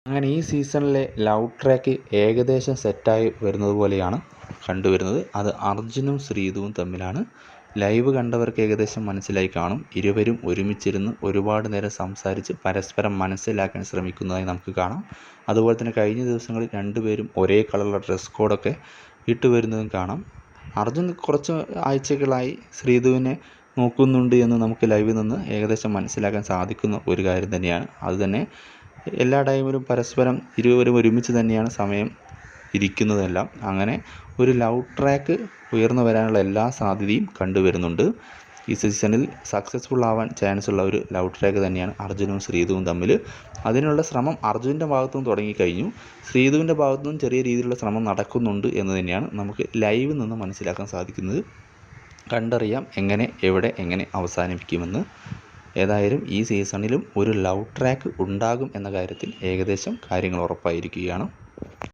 അങ്ങനെ ഈ സീസണിലെ ലവ് ട്രാക്ക് ഏകദേശം സെറ്റായി വരുന്നത് പോലെയാണ് കണ്ടുവരുന്നത്. അത് അർജുനും ശ്രീതുവും തമ്മിലാണ്. ലൈവ് കണ്ടവർക്ക് ഏകദേശം മനസ്സിലായി കാണും. ഇരുവരും ഒരുമിച്ചിരുന്ന് ഒരുപാട് നേരം സംസാരിച്ച് പരസ്പരം മനസ്സിലാക്കാൻ ശ്രമിക്കുന്നതായി നമുക്ക് കാണാം. അതുപോലെ തന്നെ കഴിഞ്ഞ ദിവസങ്ങളിൽ രണ്ടുപേരും ഒരേ കളറുള്ള ഡ്രസ് കോഡൊക്കെ ഇട്ട് വരുന്നതും കാണാം. അർജുൻ കുറച്ച് ആഴ്ചകളായി ശ്രീതുവിനെ നോക്കുന്നുണ്ട് എന്ന് നമുക്ക് ലൈവിൽ നിന്ന് ഏകദേശം മനസ്സിലാക്കാൻ സാധിക്കുന്ന ഒരു കാര്യം തന്നെയാണ്. അതുതന്നെ എല്ലാ ടൈമിലും പരസ്പരം ഇരുവരും ഒരുമിച്ച് തന്നെയാണ് സമയം ഇരിക്കുന്നതെല്ലാം. അങ്ങനെ ഒരു ലവ് ട്രാക്ക് ഉയർന്നു വരാനുള്ള എല്ലാ സാധ്യതയും കണ്ടുവരുന്നുണ്ട്. ഈ സീസണിൽ സക്സസ്ഫുൾ ആവാൻ ചാൻസ് ഉള്ള ഒരു ലവ് ട്രാക്ക് തന്നെയാണ് അർജുനും ശ്രീതുവും തമ്മിൽ. അതിനുള്ള ശ്രമം അർജുൻ്റെ ഭാഗത്തുനിന്ന് തുടങ്ങിക്കഴിഞ്ഞു. ശ്രീതുവിൻ്റെ ഭാഗത്തുനിന്നും ചെറിയ രീതിയിലുള്ള ശ്രമം നടക്കുന്നുണ്ട് എന്ന് തന്നെയാണ് നമുക്ക് ലൈവിൽ നിന്ന് മനസ്സിലാക്കാൻ സാധിക്കുന്നത്. കണ്ടറിയാം എങ്ങനെ, എവിടെ, എങ്ങനെ അവസാനിപ്പിക്കുമെന്ന്. ഏതായാലും ഈ സീസണിലും ഒരു ലവ് ട്രാക്ക് ഉണ്ടാകും എന്ന കാര്യത്തിൽ ഏകദേശം കാര്യങ്ങൾ ഉറപ്പായിരിക്കുകയാണ്.